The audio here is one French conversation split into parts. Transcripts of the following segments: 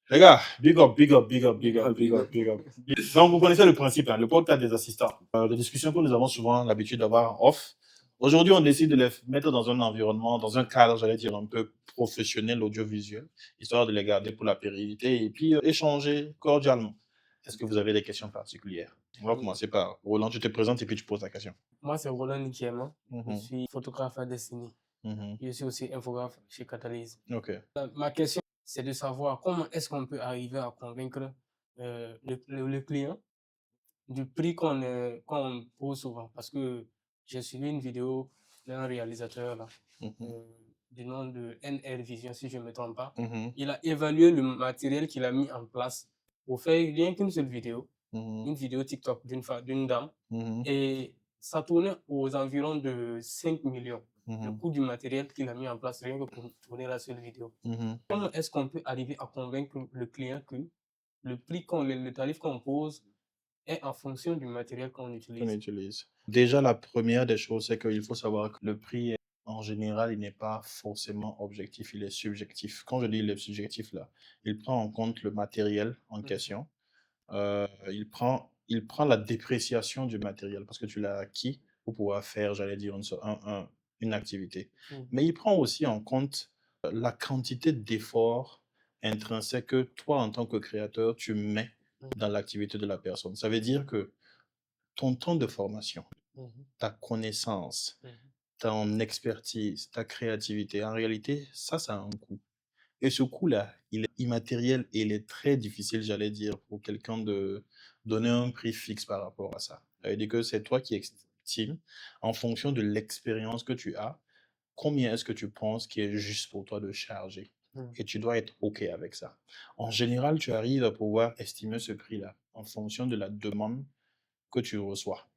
Les gars, big up, big up, big up, big up, big up, big up. Donc, vous connaissez le principe, hein, le podcast des assistants. Les discussions que nous avons souvent l'habitude d'avoir en off. Aujourd'hui, on décide de les mettre dans un environnement, dans un cadre, j'allais dire, un peu professionnel, audiovisuel, histoire de les garder pour la pérennité et puis échanger cordialement. Est-ce que vous avez des questions particulières? On va commencer par Roland, tu te présentes et puis tu poses ta question. Moi, c'est Roland Nikiema. Je Mhm, suis photographe à Destiny. mhm. Je suis aussi infographe chez Catalyse. Ok. Ma question, c'est de savoir comment est-ce qu'on peut arriver à convaincre le client du prix qu'on pose souvent. Parce que j'ai suivi une vidéo d'un réalisateur là, Mhm, du nom de NR Vision, si je ne me trompe pas. mhm, Il a évalué le matériel qu'il a mis en place pour faire rien qu'une seule vidéo, mhm, une vidéo TikTok d'une dame. mhm, Et ça tournait aux environs de 5 millions. Le mhm, coût du matériel qu'il a mis en place rien que pour tourner la seule vidéo. mhm. Comment est-ce qu'on peut arriver à convaincre le client que le tarif qu'on pose est en fonction du matériel qu'on Qu'on utilise? utilise. Déjà, la première des choses, c'est qu'il faut savoir que le prix, en général, il n'est pas forcément objectif, il est subjectif. Quand je dis il est subjectif, là, il prend en compte le matériel en question. Il prend la dépréciation du matériel parce que tu l'as acquis pour pouvoir faire, j'allais dire, une activité. Mhm. Mais il prend aussi en compte la quantité d'efforts intrinsèques que toi, en tant que créateur, tu mets dans l'activité de la personne. Ça veut dire que ton temps de formation, Mhm. ta connaissance, Mhm. ton expertise, ta créativité, en réalité, ça a un coût. Et ce coût-là, il est immatériel et il est très difficile, j'allais dire, pour quelqu'un de donner un prix fixe par rapport à ça. Ça veut dire que c'est toi qui estimes, en fonction de l'expérience que tu as, combien est-ce que tu penses qui est juste pour toi de charger. Mhm. Et tu dois être OK avec ça. En général, tu arrives à pouvoir estimer ce prix-là en fonction de la demande que tu reçois.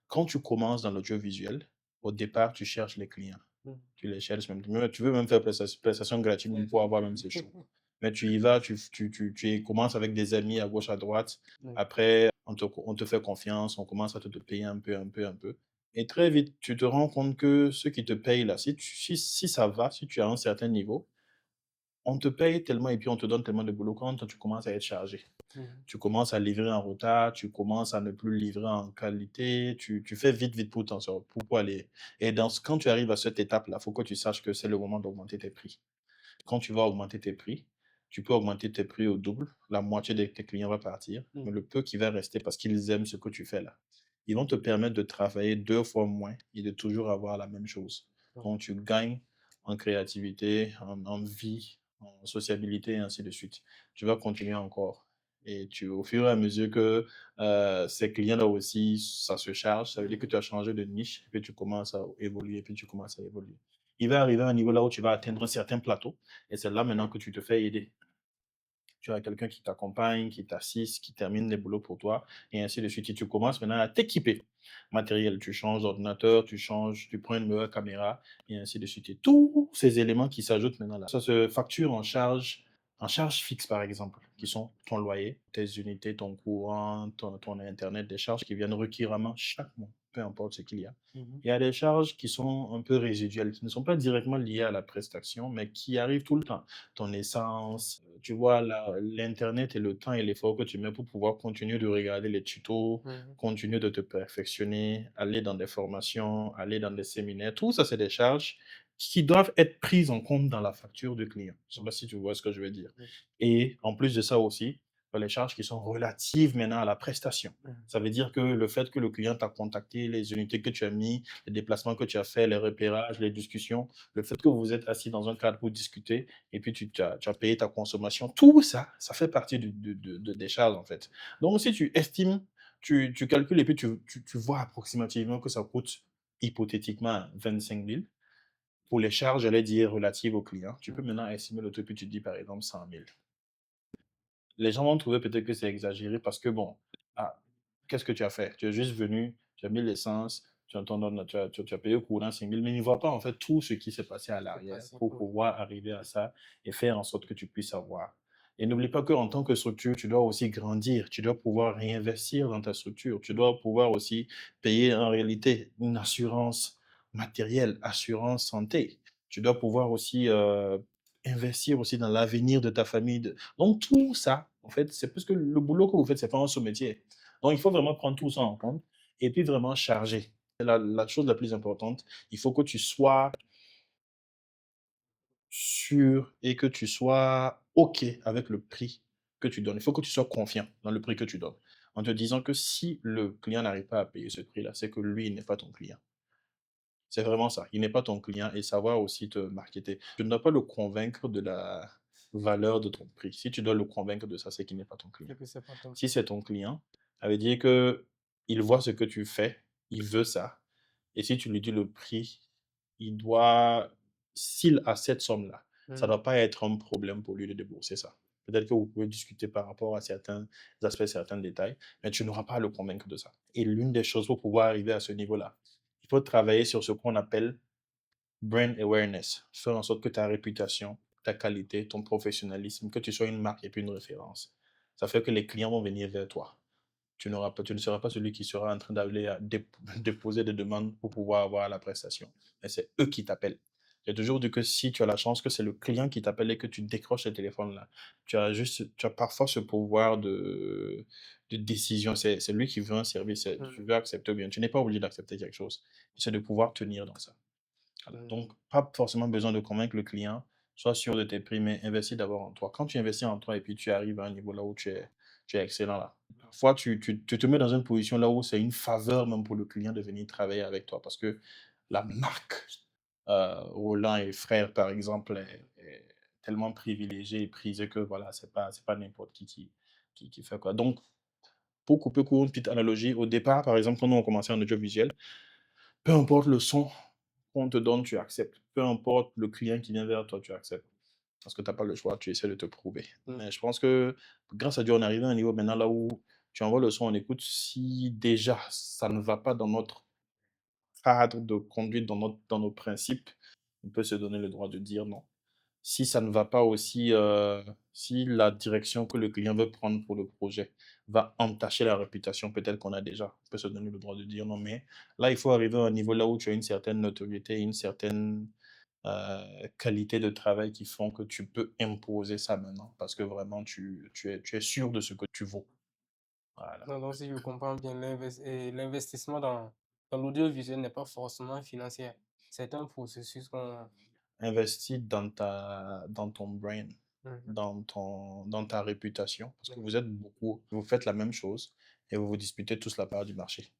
Quand tu commences dans l'audiovisuel, au départ, tu cherches les clients. Mhm. Tu les cherches même. Tu veux même faire prestation gratuite même pour avoir même ces shows. Mais tu y vas, tu commences avec des amis à gauche, à droite. Ouais. Après, on te fait confiance, on commence à te payer un peu, un peu, un peu. Et très vite, tu te rends compte que ceux qui te payent là, si ça va, si tu as un certain niveau, on te paye tellement et puis on te donne tellement de boulot quand toi, tu commences à être chargé. Mhm. Tu commences à livrer en retard, tu commences à ne plus livrer en qualité, tu fais vite, vite pour aller. Et quand tu arrives à cette étape-là, il faut que tu saches que c'est le moment d'augmenter tes prix. Quand tu vas augmenter tes prix, tu peux augmenter tes prix au double, la moitié de tes clients va partir, mais Mhm. le peu qui va rester parce qu'ils aiment ce que tu fais là, ils vont te permettre de travailler 2 fois moins et de toujours avoir la même chose. Donc tu gagnes en créativité, en vie, en sociabilité et ainsi de suite. Tu vas continuer encore. Et au fur et à mesure que ces clients-là aussi, ça se charge, ça veut dire que tu as changé de niche, puis tu commences à évoluer, puis tu commences à évoluer. Il va arriver à un niveau là où tu vas atteindre un certain plateau, et c'est là maintenant que tu te fais aider. Tu as quelqu'un qui t'accompagne, qui t'assiste, qui termine les boulots pour toi, et ainsi de suite. Et tu commences maintenant à t'équiper. Matériel, tu changes d'ordinateur, tu prends une meilleure caméra, et ainsi de suite. Et tous ces éléments qui s'ajoutent maintenant là, ça se facture en charge fixe par exemple, qui sont ton loyer, tes unités, ton courant, ton Internet, des charges qui viennent récurremment chaque mois, peu importe ce qu'il y a. Mhm. Il y a des charges qui sont un peu résiduelles, qui ne sont pas directement liées à la prestation, mais qui arrivent tout le temps. Ton essence, tu vois, l'Internet et le temps et l'effort que tu mets pour pouvoir continuer de regarder les tutos, Mhm. continuer de te perfectionner, aller dans des formations, aller dans des séminaires, tout ça, c'est des charges qui doivent être prises en compte dans la facture du client. Je ne sais pas si tu vois ce que je veux dire. Mhm. Et en plus de ça aussi, les charges qui sont relatives maintenant à la prestation. Mhm. Ça veut dire que le fait que le client t'a contacté, les unités que tu as mis, les déplacements que tu as fait, les repérages, les discussions, le fait que vous êtes assis dans un cadre pour discuter et puis tu as payé ta consommation, tout ça, ça fait partie des charges en fait. Donc si tu estimes, tu calcules et puis tu vois approximativement que ça coûte hypothétiquement 25 000 pour les charges, j'allais dire, relatives au client, tu peux maintenant estimer le truc, puis tu te dis par exemple 100 000. Les gens vont trouver peut-être que c'est exagéré parce que, bon, ah, qu'est-ce que tu as fait? Tu es juste venu, tu as mis l'essence, tu as payé au courant 5 000, mais ils ne voient pas en fait tout ce qui s'est passé à C'est l'arrière passé. pour Oui. pouvoir arriver à ça et faire en sorte que tu puisses avoir. Et n'oublie pas qu'en tant que structure, tu dois aussi grandir, tu dois pouvoir réinvestir dans ta structure, tu dois pouvoir aussi payer en réalité une assurance matérielle, assurance santé. Tu dois pouvoir aussi investir aussi dans l'avenir de ta famille. Donc tout ça, en fait, c'est parce que le boulot que vous faites, c'est pas un sous-métier. Donc il faut vraiment prendre tout ça en compte et puis vraiment charger. C'est la chose la plus importante. Il faut que tu sois sûr et que tu sois OK avec le prix que tu donnes. Il faut que tu sois confiant dans le prix que tu donnes. En te disant que si le client n'arrive pas à payer ce prix-là, c'est que lui, il n'est pas ton client. C'est vraiment ça. Il n'est pas ton client et savoir aussi te marketer. Tu ne dois pas le convaincre de la valeur de ton prix. Si tu dois le convaincre de ça, c'est qu'il n'est pas ton client. C'est que c'est pas ton Si client. c'est ton client, ça veut dire que il voit ce que tu fais, il veut ça. Et si tu lui dis le prix, il doit, s'il a cette somme-là, ça ne Mhm. doit pas être un problème pour lui de débourser ça. Peut-être que vous pouvez discuter par rapport à certains aspects, certains détails, mais tu n'auras pas à le convaincre de ça. Et l'une des choses pour pouvoir arriver à ce niveau-là, il faut travailler sur ce qu'on appelle brand awareness. Faire en sorte que ta réputation, ta qualité, ton professionnalisme, que tu sois une marque et puis une référence. Ça fait que les clients vont venir vers toi. Tu ne seras pas celui qui sera en train d'aller déposer des demandes pour pouvoir avoir la prestation. Mais c'est eux qui t'appellent. J'ai toujours dit que si tu as la chance que c'est le client qui t'appelle et que tu décroches le téléphone là, tu as parfois ce pouvoir de décision. C'est lui qui veut un service, tu Mhm. veux accepter ou bien. Tu n'es pas obligé d'accepter quelque chose. C'est de pouvoir tenir dans ça. Voilà. Donc, Mhm. pas forcément besoin de convaincre le client. Sois sûr de tes prix, mais investis d'abord en toi. Quand tu investis en toi et puis tu arrives à un niveau là où tu es excellent là, parfois tu te mets dans une position là où c'est une faveur même pour le client de venir travailler avec toi parce que la marque Roland et Frères, par exemple, est tellement privilégiée et prisée que voilà, c'est pas n'importe qui fait quoi. Donc, pour couper court, une petite analogie, au départ, par exemple, quand nous on commençait en audiovisuel, peu importe le son qu'on te donne, tu acceptes. Peu importe le client qui vient vers toi, tu acceptes. Parce que tu as pas le choix, tu essaies de te prouver. Mhm. Mais je pense que grâce à Dieu, on est arrivé à un niveau maintenant là où tu envoies le son, on écoute. Si déjà ça ne va pas dans notre cadre de conduite, dans nos principes, on peut se donner le droit de dire non. Si ça ne va pas aussi, si la direction que le client veut prendre pour le projet va entacher la réputation peut-être qu'on a déjà, on peut se donner le droit de dire non. Mais là, il faut arriver à un niveau là où tu as une certaine notoriété, une certaine qualité de travail qui font que tu peux imposer ça maintenant parce que vraiment tu es sûr de ce que tu vaux. Voilà. Non, donc, si je comprends bien, l'investissement dans l'audiovisuel n'est pas forcément financier. C'est un processus qu'on... Investis dans ton brain, Mhm. dans ta réputation, parce que Mhm. vous êtes beaucoup, vous faites la même chose et vous vous disputez tous la part du marché.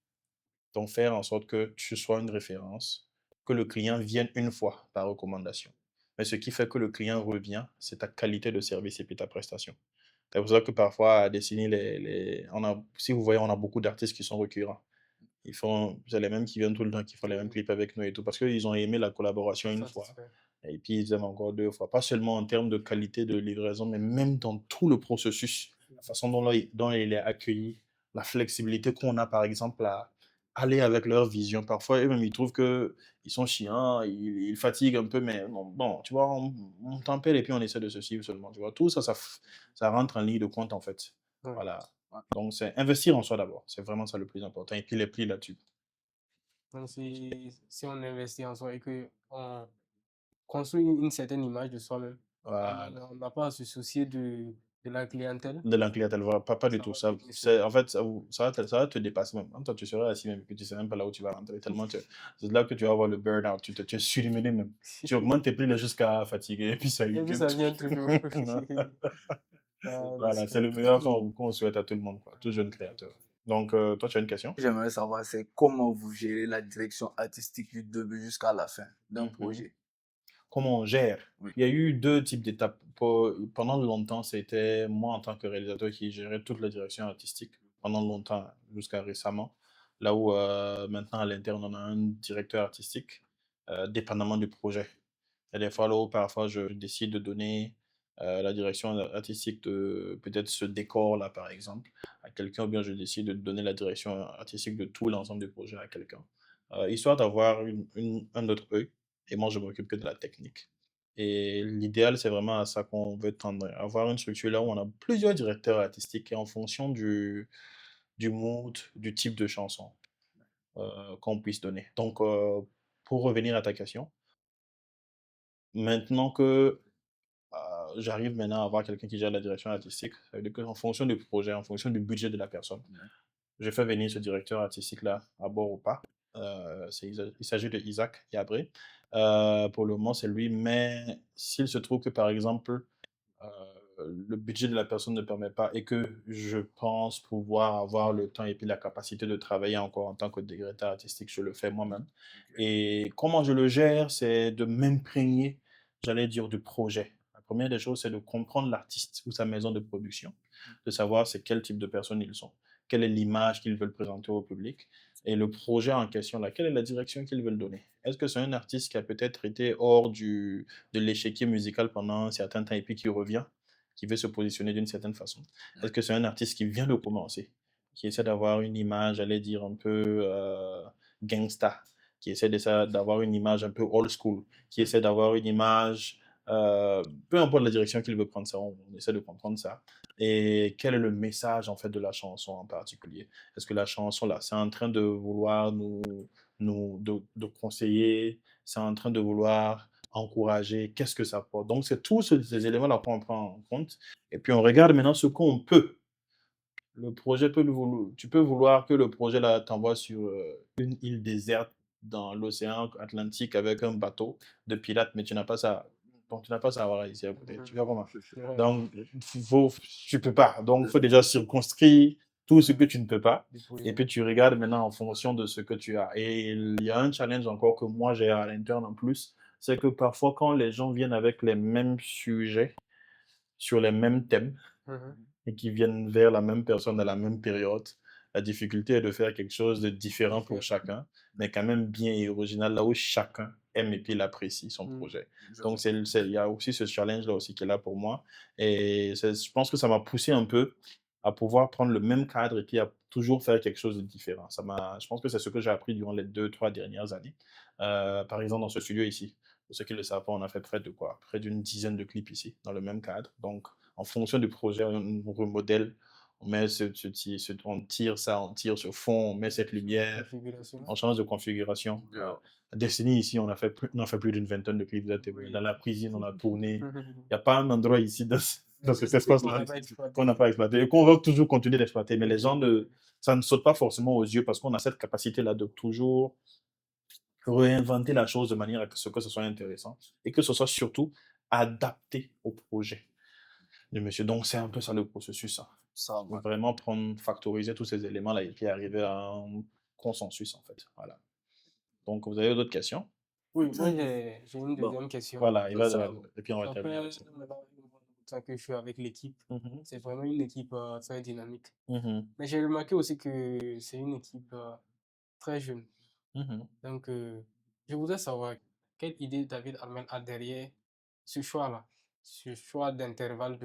Donc, faire en sorte que tu sois une référence, que le client vienne une fois par recommandation. Mais ce qui fait que le client revient, c'est ta qualité de service et puis ta prestation. C'est pour ça que parfois, à dessiner si vous voyez, on a beaucoup d'artistes qui sont récurrents. C'est les mêmes qui viennent tout le temps, qui font les mêmes Oui, clips avec nous et tout, parce qu'ils ont aimé la collaboration une fois, satisfait. et puis ils aiment encore deux fois. Pas seulement en termes de qualité de livraison, mais même dans tout le processus, la façon dont il est accueilli, la flexibilité qu'on a, par exemple, à aller avec leur vision. Parfois, eux-mêmes, ils trouvent que ils sont chiants, ils fatiguent un peu, mais non, bon, tu vois, on tempère et puis on essaie de se suivre seulement, tu vois. Tout ça, ça rentre en ligne de compte, en fait. Ouais. Voilà. Donc, c'est investir en soi d'abord. C'est vraiment ça le plus important. Et puis les prix là-dessus. Donc, si on investit en soi et qu'on construit une certaine image de soi-même, Voilà. on n'a pas à se soucier de la clientèle, De la clientèle, voilà, pas du ça tout. va Ça, venir seul. c'est, en fait, ça va te dépasser même. Toi, tu seras assis même, et puis tu sais même pas là où tu vas rentrer. Tellement c'est là que tu vas avoir le burn-out. Tu es surmené même. Tu augmentes tes prix là jusqu'à fatiguer, et puis ça y Et est. puis, ça vient toujours. Ah, Voilà, c'est le meilleur qu'on souhaite à tout le monde, quoi, tout jeune créateur. Donc, toi, tu as une question? J'aimerais savoir, c'est comment vous gérez la direction artistique du début jusqu'à la fin d'un Mhm. projet. Comment on gère? Oui. Il y a eu deux types d'étapes. Pendant longtemps, c'était moi en tant que réalisateur qui gérais toute la direction artistique. Pendant longtemps, jusqu'à récemment. Là où maintenant à l'interne, on a un directeur artistique, dépendamment du projet. Il y a des fois là où parfois je décide de donner la direction artistique de peut-être ce décor-là, par exemple, à quelqu'un, ou bien je décide de donner la direction artistique de tout l'ensemble du projet à quelqu'un. Histoire d'avoir un autre œil et moi, je m'occupe que de la technique. Et l'idéal, c'est vraiment à ça qu'on veut tendre, avoir une structure là où on a plusieurs directeurs artistiques et en fonction du mood, du type de chanson qu'on puisse donner. Donc, pour revenir à ta question, maintenant que j'arrive maintenant à avoir quelqu'un qui gère la direction artistique. Ça veut dire qu'en fonction du projet, en fonction du budget de la personne, je fais venir ce directeur artistique-là à bord ou pas. Il s'agit de Isaac Yabré. Pour le moment, c'est lui, mais s'il se trouve que, par exemple, le budget de la personne ne permet pas et que je pense pouvoir avoir le temps et puis la capacité de travailler encore en tant que directeur artistique, je le fais moi-même. Et comment je le gère, c'est de m'imprégner, j'allais dire, du projet. La première des choses, c'est de comprendre l'artiste ou sa maison de production, de savoir c'est quel type de personnes ils sont, quelle est l'image qu'ils veulent présenter au public et le projet en question, là, quelle est la direction qu'ils veulent donner. Est-ce que c'est un artiste qui a peut-être été hors de l'échiquier musical pendant un certain temps et puis qui revient, qui veut se positionner d'une certaine façon? Est-ce que c'est un artiste qui vient de commencer, qui essaie d'avoir une image, j'allais dire, un peu gangsta, qui essaie d'avoir une image un peu old school, qui essaie d'avoir une image, peu importe la direction qu'il veut prendre ça, on essaie de comprendre ça. Et quel est le message en fait de la chanson en particulier? Est-ce que la chanson là, c'est en train de vouloir de conseiller, c'est en train de vouloir encourager, qu'est-ce que ça porte? Donc c'est tous ces éléments-là qu'on prend en compte et puis on regarde maintenant ce qu'on peut. Le projet peut tu peux vouloir que le projet là t'envoie sur une île déserte dans l'océan Atlantique avec un bateau de pirates, mais tu n'as pas ça. Bon, tu n'as pas ça à voir ici à côté. Tu vois comment? Ouais. Donc, tu peux pas. Donc, il faut déjà circonscrire tout ce que tu ne peux pas. Et puis, tu regardes maintenant en fonction de ce que tu as. Et il y a un challenge encore que moi j'ai à l'interne en plus, c'est que parfois, quand les gens viennent avec les mêmes sujets, sur les mêmes thèmes, Mhm. et qui viennent vers la même personne à la même période. La difficulté est de faire quelque chose de différent pour chacun, mais quand même bien et original, là où chacun aime et puis il apprécie son projet. Donc, il y a aussi ce challenge-là aussi qui est là pour moi. Et je pense que ça m'a poussé un peu à pouvoir prendre le même cadre et puis à toujours faire quelque chose de différent. Je pense que c'est ce que j'ai appris durant les 2, 3 dernières années. Par exemple, dans ce studio ici, pour ceux qui ne le savent pas, on a fait près d'une dizaine de clips ici, dans le même cadre. Donc, en fonction du projet, on remodèle, on met on tire ça, on tire ce fond, on met cette lumière, Configuration. on change de configuration. À Destiny, ici, on a fait plus d'une vingtaine de clips. Dans la cuisine, on a tourné. Il n'y a pas un endroit ici dans cet espace-là qu'on n'a pas exploité et qu'on va toujours continuer d'exploiter. Mais les gens, ça ne saute pas forcément aux yeux parce qu'on a cette capacité-là de toujours réinventer la chose de manière à ce que ce soit intéressant et que ce soit surtout adapté au projet de monsieur. Donc, c'est un peu ça le processus. Hein. Ça Faut va. vraiment factoriser tous ces éléments-là et puis arriver à un consensus, en fait. Voilà. Donc, vous avez d'autres questions? Oui, moi j'ai une Bon, deuxième question. Voilà, ça va. et puis on va Ça fait terminer un avec ça. moment que je suis avec l'équipe. Mhm, C'est vraiment une équipe très dynamique. mhm, Mais j'ai remarqué aussi que c'est une équipe très jeune. mhm. Donc, je voudrais savoir quelle idée David Armel a derrière ce choix-là, ce choix d'intervalle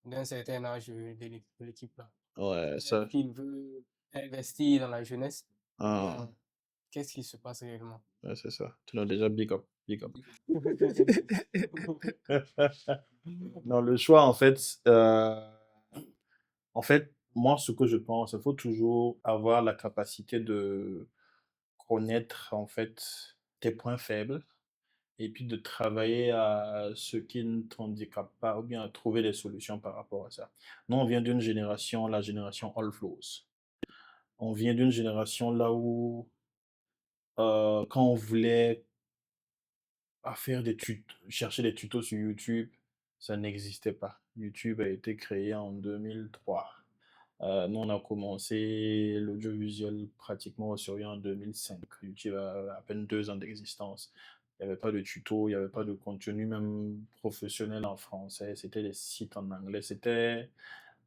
d'un certain âge de l'équipe-là. Ouais, Est-ce ça. qu'il veut investir dans la jeunesse ou Ah, bien qu'est-ce qui se passe réellement? ouais, c'est ça. Tu l'as déjà big up. Big up. Non, le choix, en fait, moi, ce que je pense, il faut toujours avoir la capacité de connaître, en fait, tes points faibles et puis de travailler à ce qui ne t'handicape pas ou bien à trouver des solutions par rapport à ça. Nous, on vient d'une génération, la génération All Flows. On vient d'une génération là où, quand on voulait faire chercher des tutos sur YouTube, ça n'existait pas. YouTube a été créé en 2003. Nous, on a commencé l'audiovisuel pratiquement sur en 2005. YouTube a à peine 2 ans d'existence. Il n'y avait pas de tuto, il n'y avait pas de contenu même professionnel en français. C'était des sites en anglais.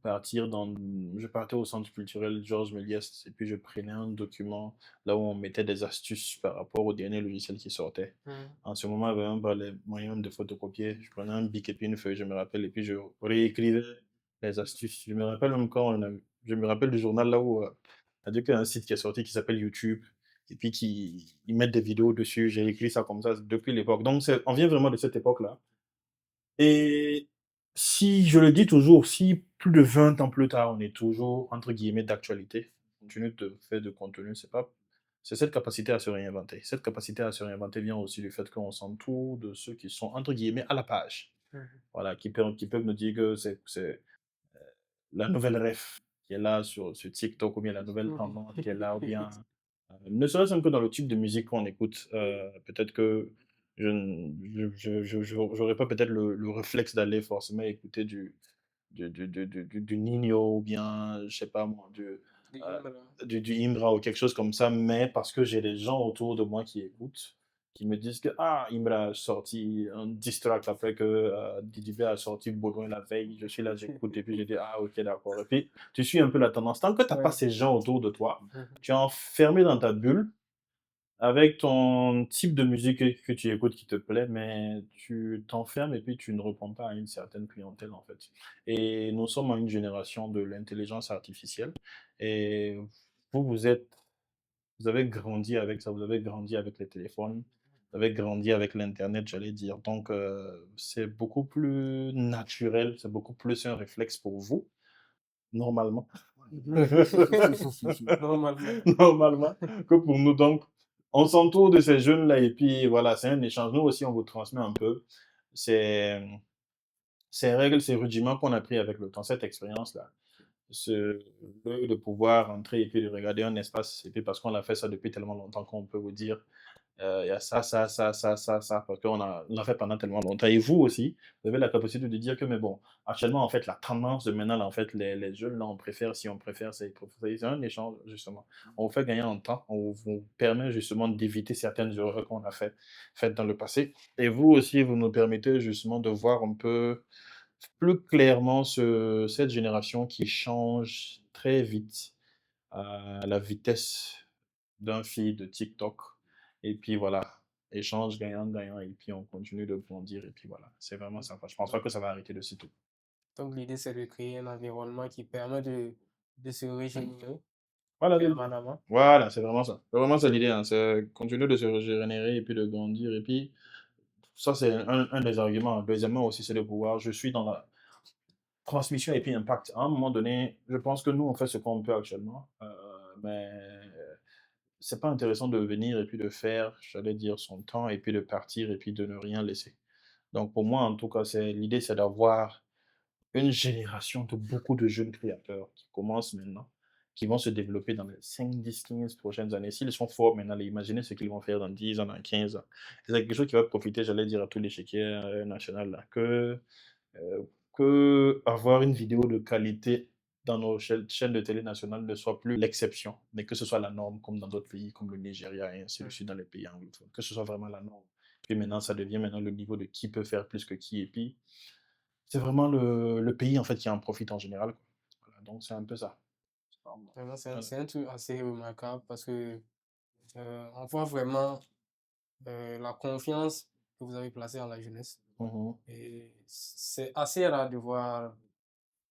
Je partais au centre culturel Georges Méliès et puis je prenais un document là où on mettait des astuces par rapport au dernier logiciel qui sortait. Mhm. En ce moment, il n'y avait même pas les moyens de photocopier. Je prenais un bic et puis une feuille, je me rappelle, et puis je réécrivais les astuces. Je me rappelle même je me rappelle du journal là où il y a un site qui est sorti qui s'appelle YouTube, et puis ils mettent des vidéos dessus. J'ai écrit ça comme ça depuis l'époque. Donc, on vient vraiment de cette époque-là. Et si, je le dis toujours, si plus de 20 ans plus tard, on est toujours, entre guillemets, d'actualité, on continue de faire de contenu, c'est cette capacité à se réinventer. Cette capacité à se réinventer vient aussi du fait qu'on s'entoure de ceux qui sont, entre guillemets, à la page. Voilà, qui peuvent nous dire que c'est la nouvelle ref qui est là sur TikTok, ou bien la nouvelle tendance qui est là, ou bien ne serait-ce un peu dans le type de musique qu'on écoute. Peut-être que j'aurais pas peut-être le réflexe d'aller forcément écouter du Ninho, ou bien, je sais pas moi, Des euh, Imbra. du Imbra ou quelque chose comme ça, mais parce que j'ai des gens autour de moi qui écoutent, qui me disent que Imbra a sorti un diss track après que Didi B a sorti Baudouin la veille. Je suis là, j'écoute, et puis j'ai dit ok, d'accord. Et puis tu suis un peu la tendance. Tant que tu n'as pas Ouais. ces gens autour de toi, tu es enfermé dans ta bulle avec ton type de musique que tu écoutes qui te plaît, mais tu t'enfermes et puis tu ne réponds pas à une certaine clientèle, en fait. Et nous sommes à une génération de l'intelligence artificielle, et vous avez grandi avec ça, vous avez grandi avec les téléphones, vous avez grandi avec l'internet, j'allais dire. Donc c'est beaucoup plus naturel, c'est beaucoup plus un réflexe pour vous, normalement. Normalement. Normalement, que pour nous. Donc, on s'entoure de ces jeunes-là, et puis voilà, c'est un échange. Nous aussi, on vous transmet un peu ces, ces règles, ces rudiments qu'on a pris avec le temps, cette expérience-là. De pouvoir entrer et puis de regarder un espace, et puis parce qu'on a fait ça depuis tellement longtemps qu'on peut vous dire il y a ça, parce on l'a fait pendant tellement longtemps. Et vous aussi, vous avez la capacité de dire que, mais bon, actuellement, en fait, la tendance de maintenant, là, en fait, les jeunes, là, on préfère, si on préfère, c'est un échange, justement. On vous fait gagner en temps, on vous permet justement d'éviter certaines erreurs qu'on a faites dans le passé. Et vous aussi, vous nous permettez justement de voir un peu plus clairement cette génération qui change très vite à la vitesse d'un fil de TikTok. Et puis voilà, échange gagnant-gagnant, et puis on continue de grandir, et puis voilà, c'est vraiment sympa. Je pense pas que ça va arrêter de sitôt. Donc, l'idée, c'est de créer un environnement qui permet de se régénérer Voilà, permanemment. voilà, c'est vraiment ça. C'est vraiment ça l'idée, hein, c'est continuer de se régénérer et puis de grandir. Et puis, ça, c'est un des arguments. Deuxièmement aussi, c'est de pouvoir, je suis dans la transmission et puis impact. À un moment donné, je pense que nous, on fait ce qu'on peut actuellement, mais c'est pas intéressant de venir et puis de faire, j'allais dire, son temps, et puis de partir et puis de ne rien laisser. Donc pour moi, en tout cas, l'idée, c'est d'avoir une génération de beaucoup de jeunes créateurs qui commencent maintenant, qui vont se développer dans les 5, 10, 15 prochaines années. S'ils sont forts maintenant, imaginez ce qu'ils vont faire dans 10 ans, dans 15 ans. C'est quelque chose qui va profiter, j'allais dire, à tous les chéquiers nationaux là, que avoir une vidéo de qualité dans nos chaînes de télé nationales ne soit plus l'exception, mais que ce soit la norme, comme dans d'autres pays, comme le Nigeria et ainsi de suite, dans les pays anglophones, que ce soit vraiment la norme. Puis maintenant, ça devient maintenant le niveau de qui peut faire plus que qui, et puis c'est vraiment le pays, en fait, qui en profite en général, quoi. Voilà, donc c'est un peu ça. Vraiment, Voilà. c'est un truc assez remarquable parce que on voit vraiment la confiance que vous avez placée en la jeunesse. Mhm, Et c'est assez rare de voir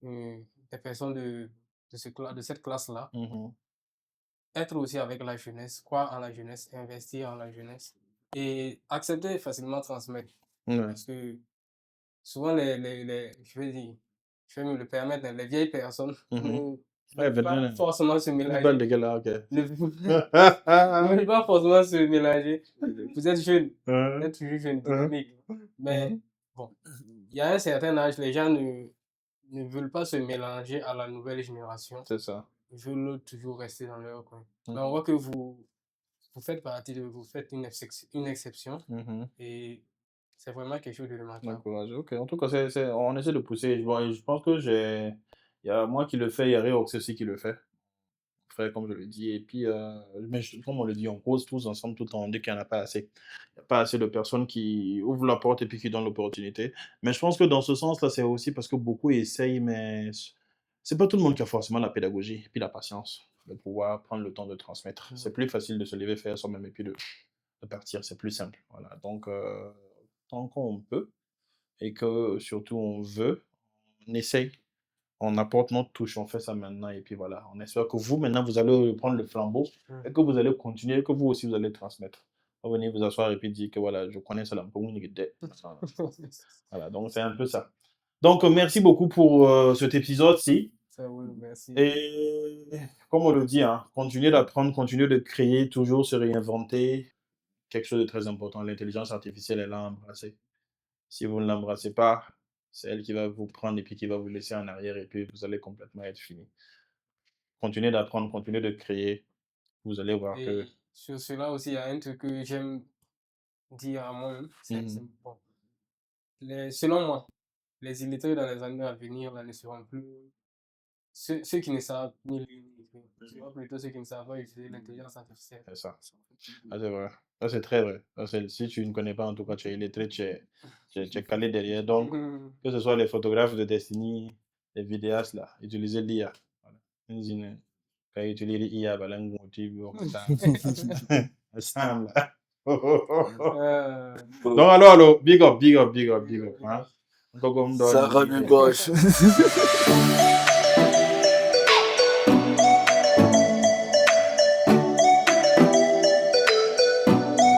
des personnes de cette classe-là mhm. être aussi avec la jeunesse, croire en la jeunesse, investir en la jeunesse et accepter facilement transmettre. Ouais. Parce que souvent, je vais dire, je vais me le permettre, les vieilles personnes Mhm. ne Ouais, veulent pas forcément se une balle de mélanger. gueule, ok. Ne ne veulent pas forcément se mélanger. Vous êtes jeune, vous êtes toujours jeune, dynamique. Mais bon, il y a un certain âge, les gens ne veulent pas se mélanger à la nouvelle génération. C'est ça. Ils veulent toujours rester dans leur coin. Mais on Mhm, voit que vous faites vous faites une exception mhm. et c'est vraiment quelque chose de remarquable. Encourager, ok. En tout cas, on essaie de pousser. Bon, et je pense que il y a moi qui le fais, il y a Reox aussi qui le fait. Frère, comme je le dis. Et puis, comme on le dit, on cause tous ensemble tout le temps. On dit qu'il n'y en a pas assez. Il n'y a pas assez de personnes qui ouvrent la porte et puis qui donnent l'opportunité. Mais je pense que dans ce sens-là, c'est aussi parce que beaucoup essayent, mais c'est pas tout le monde qui a forcément la pédagogie et puis la patience de pouvoir prendre le temps de transmettre. C'est plus facile de se lever, faire soi-même, et puis de partir. C'est plus simple. Voilà. Donc, tant qu'on peut, et que surtout on veut, on essaye, on apporte notre touche, on fait ça maintenant, et puis voilà. On espère que vous, maintenant, vous allez prendre le flambeau, et que vous allez continuer, et que vous aussi, vous allez transmettre. Vous venez vous asseoir et puis dire que voilà, je connais ça là, voilà, donc c'est un peu ça. Donc, merci beaucoup pour cet épisode-ci. Ça, oui, merci. Et comme on le dit, hein, continuer d'apprendre, continuer de créer, toujours se réinventer. Quelque chose de très important. L'intelligence artificielle est là à embrasser. Si vous ne l'embrassez pas, c'est elle qui va vous prendre et puis qui va vous laisser en arrière et puis vous allez complètement être fini. Continuez d'apprendre, continuez de créer. Vous allez voir que... Et sur cela aussi, il y a un truc que j'aime dire à moi-même. Bon. Selon moi, les illettrés dans les années à venir là, ne seront plus ceux qui ne savent ni lire ni écrire. Ce sera plutôt ceux qui ne savent pas utiliser l'intelligence artificielle. C'est ça. Ah, c'est vrai. Ça, c'est très vrai. Ça, si tu ne connais pas, en tout cas, tu es illettré, tu es calé derrière. Donc, que ce soit les photographes de Destiny, les vidéastes, là, utilisez l'IA. Voilà. Quand ils utilisent l'IA, bah, là, on dit, ensemble. Donc, alors, big up, big up, big up, big up. Hein? Ça rend une gauche.